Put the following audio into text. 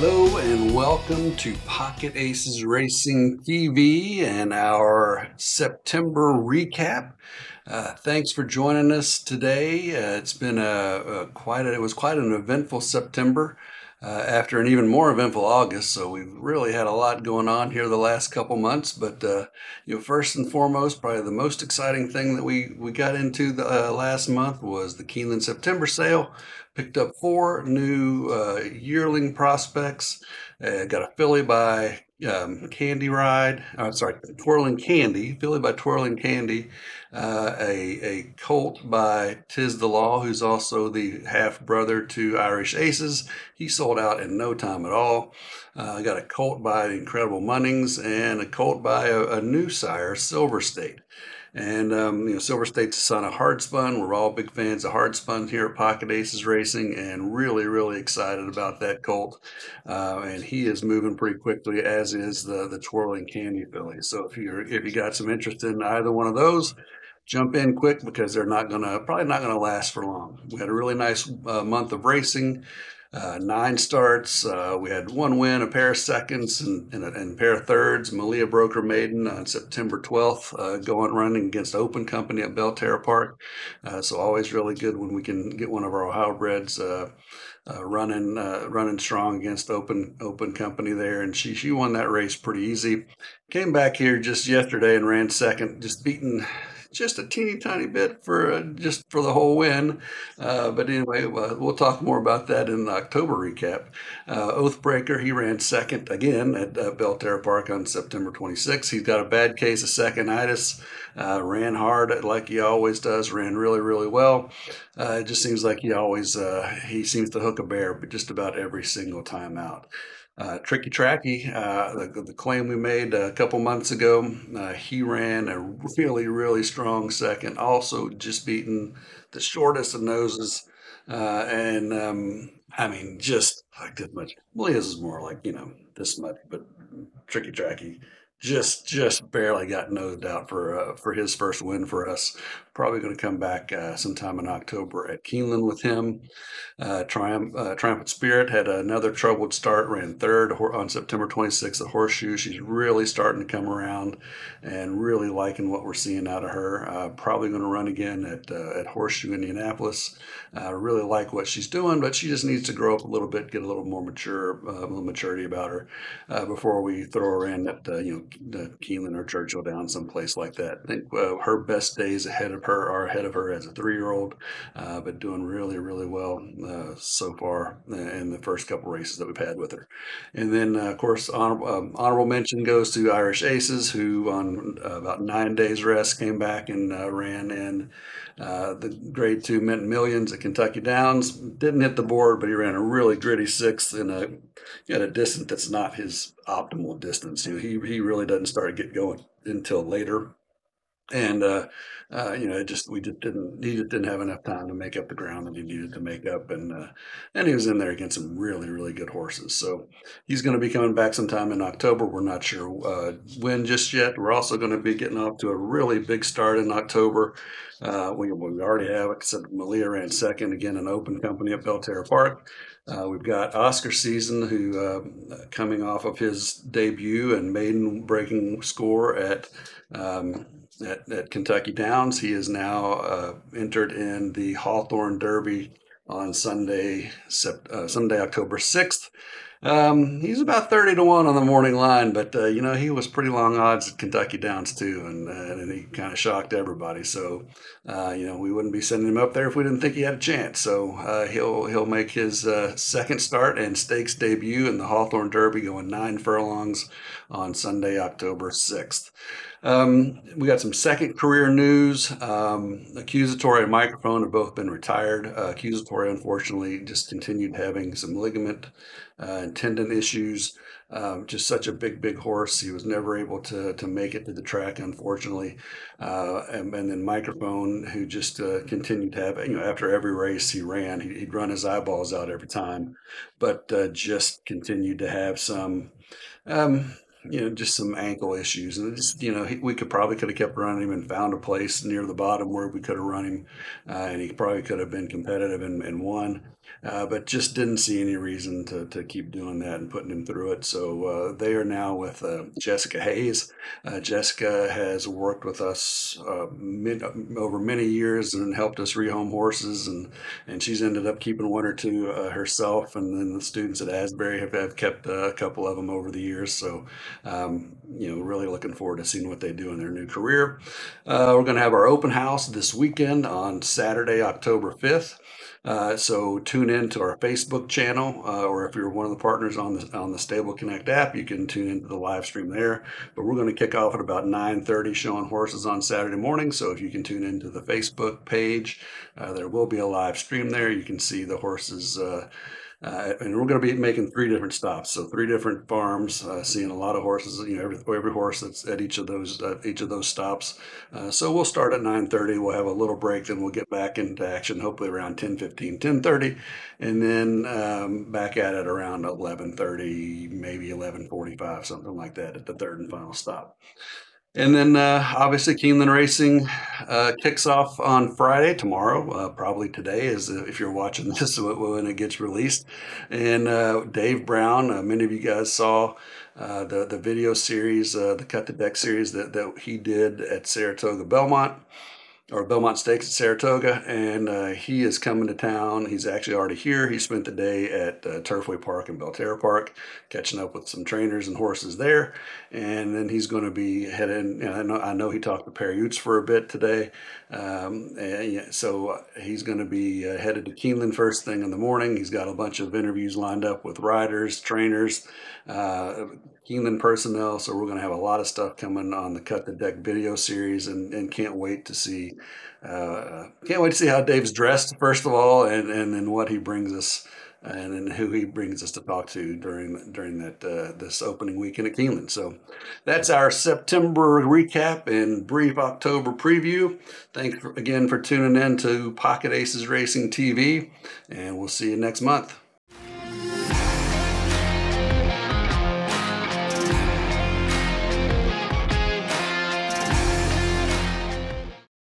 Hello and welcome to Pocket Aces Racing TV and our September recap. Thanks for joining us today. It's been it was quite an eventful September after an even more eventful August. So we've really had a lot going on here the last couple months. But first and foremost, probably the most exciting thing that we got into the last month was the Keeneland September sale. Picked up 4 new yearling prospects. Got a filly by Twirling Candy, filly by Twirling Candy, a colt by Tis the Law, who's also the half brother to Irish Aces. He sold out in no time at all. Got a colt by Incredible Munnings and a colt by a new sire, Silver State. And Silver State's the son of Hardspun. We're all big fans of Hardspun here at Pocket Aces Racing, and really, really excited about that colt. And he is moving pretty quickly, as is the Twirling Candy filly. So if you got some interest in either one of those, jump in quick because they're probably not gonna last for long. We had a really nice month of racing. 9 starts. We had 1 win, a pair of seconds, and a pair of thirds. Malia broke her maiden on September 12th, running against Open Company at Belterra Park. So always really good when we can get one of our Thoroughbreds running strong against Open Company there, and she won that race pretty easy. Came back here just yesterday and ran second, just beaten just a teeny tiny bit for the whole win. But anyway, we'll talk more about that in the October recap. Oathbreaker, he ran second again at Belterra Park on September 26th. He's got a bad case of second-itis. Ran hard like he always does. Ran really, really well. It just seems like he seems to hook a bear, but just about every single time out. Tricky Tracky, the claim we made a couple months ago, he ran a really, really strong second, also just beating the shortest of noses. Just like this much. Malia's is more like, this much, but Tricky Tracky just barely got nosed out for his first win for us. Probably going to come back sometime in October at Keeneland with him. Triumphant Spirit had another troubled start, ran third on September 26th at Horseshoe. She's really starting to come around and really liking what we're seeing out of her. Probably going to run again at Horseshoe, Indianapolis. Really like what she's doing, but she just needs to grow up a little bit, get a little more mature, a little maturity about her before we throw her in at Keeneland or Churchill Downs, someplace like that. I think her best days ahead of her as a 3-year-old, but doing really, really well so far in the first couple races that we've had with her. And then, of course, honorable mention goes to Irish Aces, who on about 9 days rest came back and ran in the Grade 2 Mint Millions at Kentucky Downs. Didn't hit the board, but he ran a really gritty 6th at a distance that's not his optimal distance. He really doesn't start to get going until later. And he just didn't have enough time to make up the ground that he needed to make up, and he was in there against some really, really good horses. So he's going to be coming back sometime in October. We're not sure when just yet. We're also going to be getting off to a really big start in October. We already have, like I said, Malia ran second again in Open Company at Belterra Park. We've got Oscar Season, who coming off of his debut and maiden breaking score at Kentucky Downs. He is now entered in the Hawthorne Derby on Sunday, October 6th. He's about 30 to 1 on the morning line, but he was pretty long odds at Kentucky Downs too, and he kind of shocked everybody. So we wouldn't be sending him up there if we didn't think he had a chance. So he'll make his second start and stakes debut in the Hawthorne Derby, going 9 furlongs on Sunday, October 6th. We got some second career news. Accusatory and Microphone have both been retired. Accusatory, unfortunately, just continued having some ligament and tendon issues. Just such a big horse. He was never able to make it to the track, unfortunately. And then Microphone, who just continued to have, after every race he ran, he'd run his eyeballs out every time, but just continued to have some just some ankle issues. And just, we could have kept running him and found a place near the bottom where we could have run him, and he probably could have been competitive and won. but just didn't see any reason to keep doing that and putting him through it. So they are now with Jessica Hayes. Jessica has worked with us over many years and helped us rehome horses, and she's ended up keeping one or two herself. And then the students at Asbury have kept a couple of them over the years. So, really looking forward to seeing what they do in their new career. We're going to have our open house this weekend on Saturday, October 5th. So tune in to our Facebook channel, or if you're one of the partners on the Stable Connect app, you can tune into the live stream there. But we're going to kick off at about 9:30, showing horses on Saturday morning. So if you can tune into the Facebook page, there will be a live stream there. You can see the horses. And we're going to be making 3 different stops, so 3 different farms, seeing a lot of horses. Every horse that's at each of those stops. So we'll start at 9:30. We'll have a little break, then we'll get back into action, hopefully around 10:15, 10:30, and then back at it around 11:30, maybe 11:45, something like that, at the third and final stop. And then obviously Keeneland Racing kicks off on Friday, tomorrow, probably today, is if you're watching this when it gets released. And Dave Brown, many of you guys saw the video series, the Cut the Deck series that he did at Saratoga Belmont, or Belmont Stakes at Saratoga, and he is coming to town. He's actually already here. He spent the day at Turfway Park and Belterra Park, catching up with some trainers and horses there, and then he's going to be heading. I know he talked to Perry Utes for a bit today, so he's going to be headed to Keeneland first thing in the morning. He's got a bunch of interviews lined up with riders, trainers, Keeneland personnel, so we're going to have a lot of stuff coming on the Cut the Deck video series, and can't wait to see how Dave's dressed, first of all, and then what he brings us, and then who he brings us to talk to during that this opening weekend at Keeneland. So that's our September recap and brief October preview. Thanks again for tuning in to Pocket Aces Racing TV, and we'll see you next month.